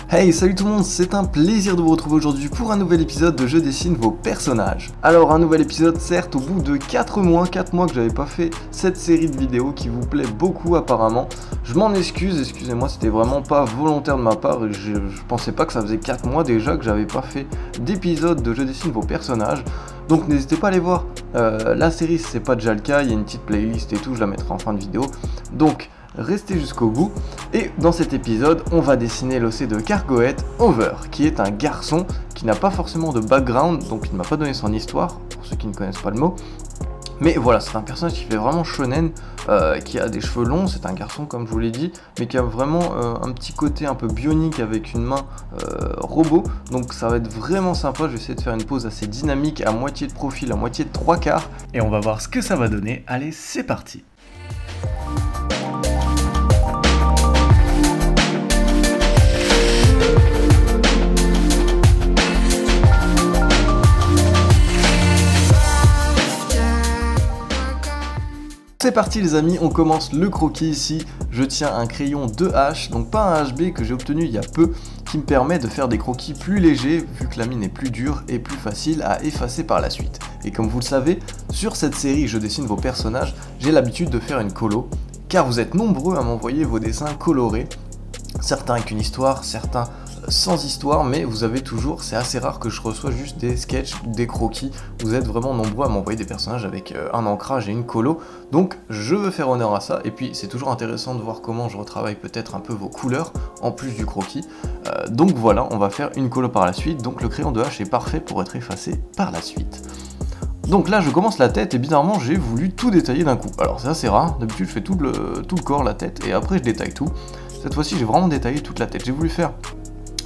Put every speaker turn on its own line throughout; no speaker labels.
Hey, salut tout le monde, c'est un plaisir de vous retrouver aujourd'hui pour un nouvel épisode de Je dessine vos personnages. Alors un nouvel épisode certes au bout de 4 mois que j'avais pas fait cette série de vidéos qui vous plaît beaucoup apparemment. Je m'en excuse, excusez-moi, c'était vraiment pas volontaire de ma part et je pensais pas que ça faisait 4 mois déjà que j'avais pas fait d'épisode de Je dessine vos personnages. Donc n'hésitez pas à aller voir la série si c'est pas déjà le cas, il y a une petite playlist et tout, je la mettrai en fin de vidéo. Donc restez jusqu'au bout, et dans cet épisode, on va dessiner l'OC de Cargoet, Over, qui est un garçon qui n'a pas forcément de background, donc il ne m'a pas donné son histoire, pour ceux qui ne connaissent pas le mot. Mais voilà, c'est un personnage qui fait vraiment shonen, qui a des cheveux longs, c'est un garçon comme je vous l'ai dit, mais qui a vraiment un petit côté un peu bionique avec une main robot, donc ça va être vraiment sympa. Je vais essayer de faire une pose assez dynamique, à moitié de profil, à moitié de 3/4, et on va voir ce que ça va donner. Allez, c'est parti. C'est parti les amis, on commence le croquis ici. Je tiens un crayon 2H, donc pas un HB que j'ai obtenu il y a peu, qui me permet de faire des croquis plus légers vu que la mine est plus dure et plus facile à effacer par la suite. Et comme vous le savez, sur cette série Je dessine vos personnages, j'ai l'habitude de faire une colo, car vous êtes nombreux à m'envoyer vos dessins colorés, certains avec une histoire, certains sans histoire, mais vous avez toujours, c'est assez rare que je reçois juste des sketchs ou des croquis. Vous êtes vraiment nombreux à m'envoyer des personnages avec un ancrage et une colo, donc je veux faire honneur à ça. Et puis c'est toujours intéressant de voir comment je retravaille peut-être un peu vos couleurs en plus du croquis. Donc voilà, on va faire une colo par la suite, donc le crayon de H est parfait pour être effacé par la suite. Donc là je commence la tête et bizarrement j'ai voulu tout détailler d'un coup. Alors c'est assez rare, d'habitude je fais tout le corps, la tête, et après je détaille tout. Cette fois-ci j'ai vraiment détaillé toute la tête. J'ai voulu faire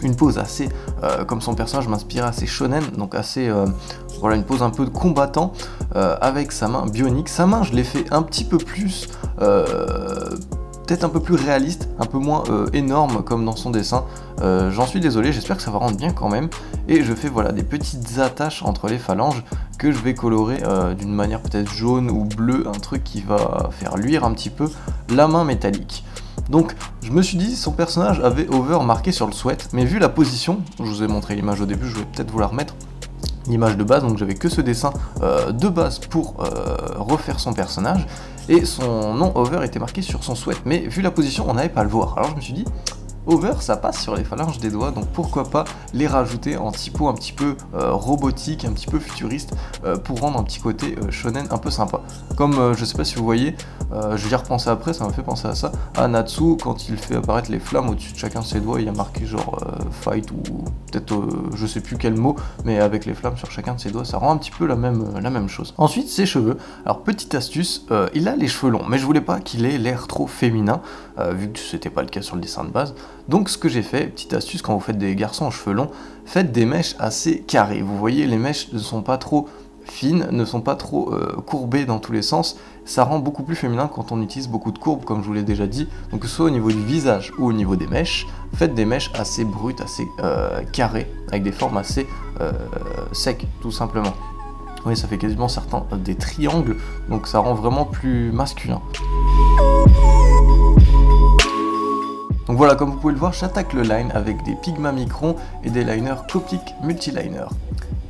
une pose assez, comme son personnage m'inspirait, assez shonen, donc assez, voilà, une pose un peu de combattant, avec sa main bionique. Sa main je l'ai fait un petit peu plus, peut-être un peu plus réaliste, un peu moins énorme comme dans son dessin. J'en suis désolé, j'espère que ça va rendre bien quand même. Et je fais voilà des petites attaches entre les phalanges que je vais colorer d'une manière peut-être jaune ou bleue, un truc qui va faire luire un petit peu la main métallique. Donc je me suis dit, son personnage avait Over marqué sur le sweat, mais vu la position, je vous ai montré l'image au début, je vais peut-être vous la remettre, l'image de base, donc j'avais que ce dessin de base pour refaire son personnage, et son nom Over était marqué sur son sweat, mais vu la position, on n'avait pas à le voir. Alors je me suis dit, Over ça passe sur les phalanges des doigts, donc pourquoi pas les rajouter en typo un petit peu robotique, un petit peu futuriste, pour rendre un petit côté shonen un peu sympa. Comme je sais pas si vous voyez, je vais y repenser après, ça m'a fait penser à ça, à Natsu quand il fait apparaître les flammes au-dessus de chacun de ses doigts, il y a marqué genre fight ou peut-être je sais plus quel mot, mais avec les flammes sur chacun de ses doigts, ça rend un petit peu la même chose. Ensuite ses cheveux, alors petite astuce, il a les cheveux longs, mais je voulais pas qu'il ait l'air trop féminin, vu que c'était pas le cas sur le dessin de base. Donc ce que j'ai fait, petite astuce, quand vous faites des garçons aux cheveux longs, faites des mèches assez carrées. Vous voyez, les mèches ne sont pas trop fines, ne sont pas trop courbées dans tous les sens. Ça rend beaucoup plus féminin quand on utilise beaucoup de courbes, comme je vous l'ai déjà dit. Donc que ce soit au niveau du visage ou au niveau des mèches, faites des mèches assez brutes, assez carrées, avec des formes assez secs, tout simplement. Oui, ça fait quasiment certains des triangles, donc ça rend vraiment plus masculin. Donc voilà, comme vous pouvez le voir, j'attaque le line avec des Pigma Micron et des liners Copic Multiliner.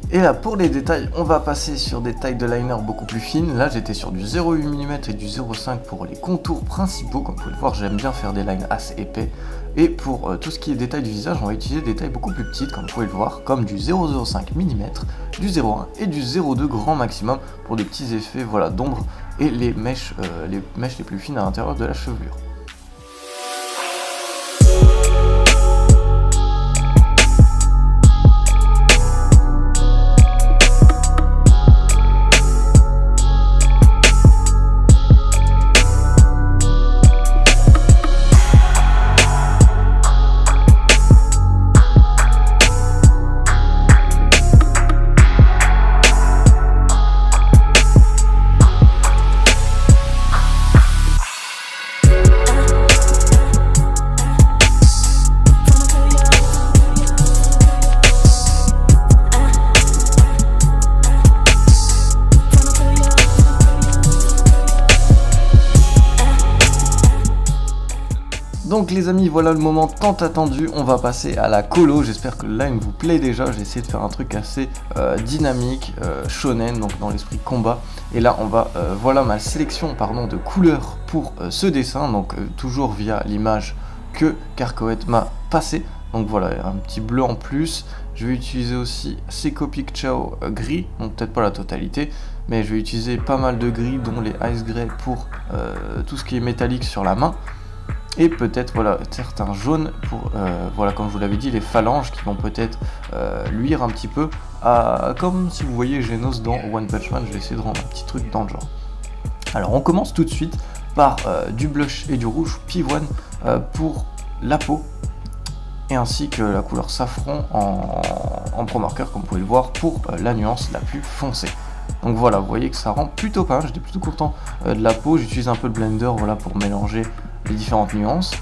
Et là, pour les détails, on va passer sur des tailles de liner beaucoup plus fines. Là, j'étais sur du 0,8 mm et du 0,5 pour les contours principaux. Comme vous pouvez le voir, j'aime bien faire des lines assez épais. Et pour tout ce qui est détails du visage, on va utiliser des tailles beaucoup plus petites, comme vous pouvez le voir, comme du 0,05 mm, du 0,1 et du 0,2 grand maximum pour des petits effets, voilà, d'ombre et les mèches les plus fines à l'intérieur de la chevelure. Donc les amis, voilà le moment tant attendu, on va passer à la colo. J'espère que le line vous plaît déjà. J'ai essayé de faire un truc assez dynamique, shonen, donc dans l'esprit combat. Et là on va, voilà ma sélection de couleurs pour ce dessin, donc toujours via l'image que Carcoët m'a passé. Donc voilà, un petit bleu en plus. Je vais utiliser aussi Seiko Picchao gris, donc peut-être pas la totalité, mais je vais utiliser pas mal de gris, dont les Ice Grey pour tout ce qui est métallique sur la main. Et peut-être voilà certains jaunes pour voilà, comme je vous l'avais dit, les phalanges qui vont peut-être luire un petit peu comme si vous voyez Genos dans One Punch Man. Je vais essayer de rendre un petit truc dans le genre. Alors on commence tout de suite par du blush et du rouge P1 pour la peau, et ainsi que la couleur safran en pro marqueur, comme vous pouvez le voir, pour la nuance la plus foncée. Donc voilà, vous voyez que ça rend plutôt pas mal. J'étais plutôt content de la peau. J'utilise un peu le blender, voilà, pour mélanger les différentes nuances.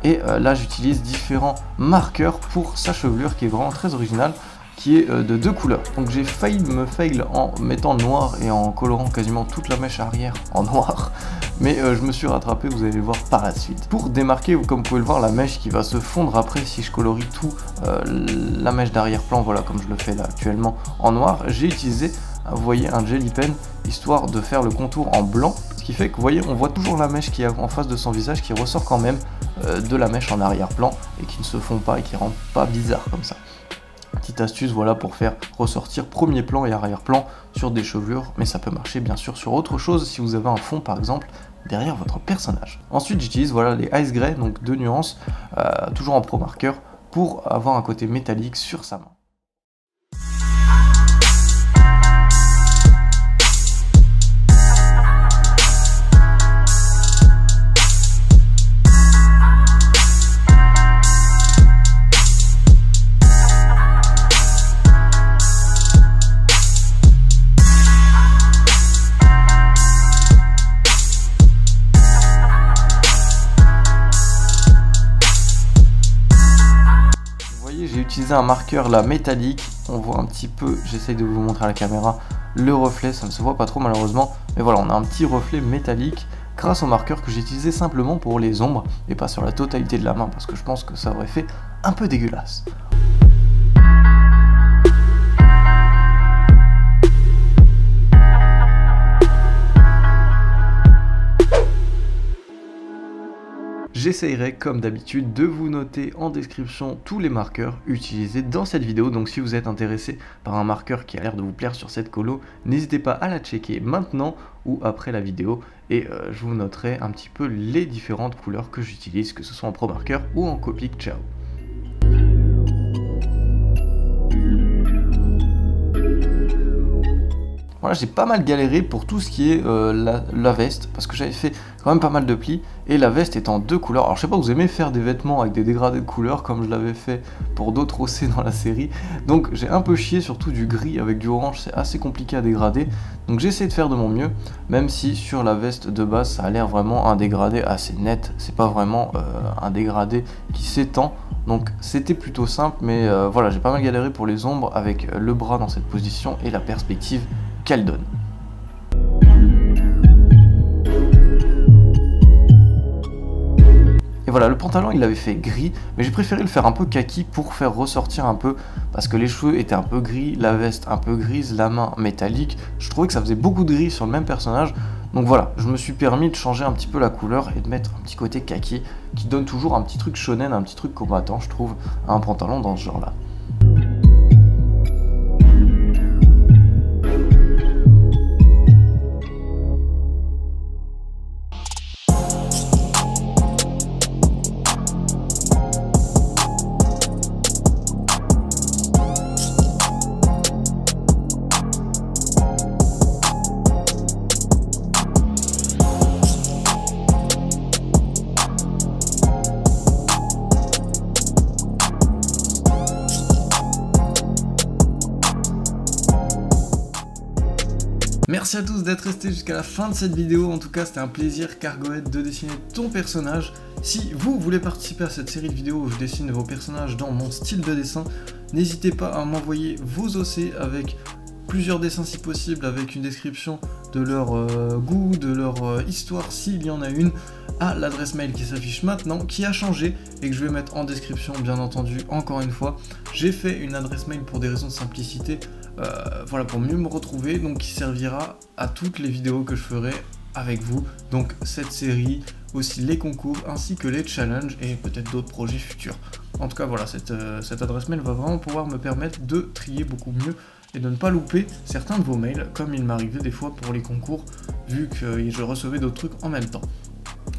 Et là j'utilise différents marqueurs pour sa chevelure qui est vraiment très originale, qui est de 2 couleurs. Donc j'ai failli me fail en mettant le noir et en colorant quasiment toute la mèche arrière en noir, mais je me suis rattrapé, vous allez le voir par la suite. Pour démarquer, comme vous pouvez le voir, la mèche qui va se fondre après si je colorie tout la mèche d'arrière-plan, voilà, comme je le fais là actuellement en noir, j'ai utilisé, vous voyez, un jelly pen, histoire de faire le contour en blanc, ce qui fait que vous voyez, on voit toujours la mèche qui est en face de son visage, qui ressort quand même de la mèche en arrière-plan, et qui ne se fond pas et qui rend pas bizarre comme ça. Petite astuce, voilà, pour faire ressortir premier plan et arrière-plan sur des chevelures, mais ça peut marcher bien sûr sur autre chose si vous avez un fond par exemple derrière votre personnage. Ensuite j'utilise, voilà, les Ice Grey, donc 2 nuances, toujours en pro marqueur, pour avoir un côté métallique sur sa main. J'ai utilisé un marqueur là métallique, on voit un petit peu, j'essaye de vous montrer à la caméra le reflet, ça ne se voit pas trop malheureusement, mais voilà, on a un petit reflet métallique grâce au marqueur que j'ai utilisé simplement pour les ombres et pas sur la totalité de la main, parce que je pense que ça aurait fait un peu dégueulasse. J'essayerai comme d'habitude de vous noter en description tous les marqueurs utilisés dans cette vidéo, donc si vous êtes intéressé par un marqueur qui a l'air de vous plaire sur cette colo, n'hésitez pas à la checker maintenant ou après la vidéo, et je vous noterai un petit peu les différentes couleurs que j'utilise, que ce soit en pro marqueur ou en Copic Ciao. Voilà, j'ai pas mal galéré pour tout ce qui est la veste, parce que j'avais fait quand même pas mal de plis, et la veste est en 2 couleurs. Alors je sais pas, vous aimez faire des vêtements avec des dégradés de couleurs, comme je l'avais fait pour d'autres OC dans la série, donc j'ai un peu chié, surtout du gris avec du orange, c'est assez compliqué à dégrader, donc j'ai essayé de faire de mon mieux, même si sur la veste de base ça a l'air vraiment un dégradé assez net, c'est pas vraiment un dégradé qui s'étend, donc c'était plutôt simple, mais voilà, j'ai pas mal galéré pour les ombres avec le bras dans cette position et la perspective qu'elle donne. Et voilà, le pantalon il l'avait fait gris, mais j'ai préféré le faire un peu kaki pour faire ressortir un peu, parce que les cheveux étaient un peu gris, la veste un peu grise, la main métallique, je trouvais que ça faisait beaucoup de gris sur le même personnage, donc voilà, je me suis permis de changer un petit peu la couleur et de mettre un petit côté kaki, qui donne toujours un petit truc shonen, un petit truc combattant je trouve, à un pantalon dans ce genre là. Merci à tous d'être restés jusqu'à la fin de cette vidéo, en tout cas c'était un plaisir Carcoët de dessiner ton personnage. Si vous voulez participer à cette série de vidéos où je dessine vos personnages dans mon style de dessin, n'hésitez pas à m'envoyer vos OC avec plusieurs dessins si possible, avec une description de leur goût, de leur histoire, s'il y en a une, à l'adresse mail qui s'affiche maintenant, qui a changé et que je vais mettre en description, bien entendu. Encore une fois, j'ai fait une adresse mail pour des raisons de simplicité, voilà, pour mieux me retrouver, donc qui servira à toutes les vidéos que je ferai avec vous, donc cette série, aussi les concours, ainsi que les challenges et peut-être d'autres projets futurs. En tout cas, voilà, cette adresse mail va vraiment pouvoir me permettre de trier beaucoup mieux et de ne pas louper certains de vos mails, comme il m'arrivait des fois pour les concours, vu que je recevais d'autres trucs en même temps.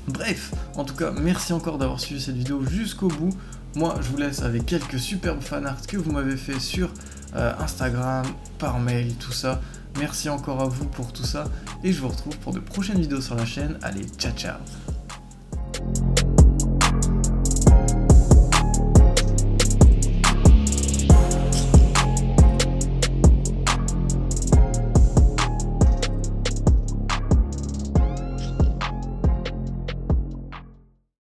Bref, en tout cas, merci encore d'avoir suivi cette vidéo jusqu'au bout. Moi, je vous laisse avec quelques superbes fanarts que vous m'avez fait sur Instagram, par mail, tout ça. Merci encore à vous pour tout ça, et je vous retrouve pour de prochaines vidéos sur la chaîne. Allez, ciao ciao!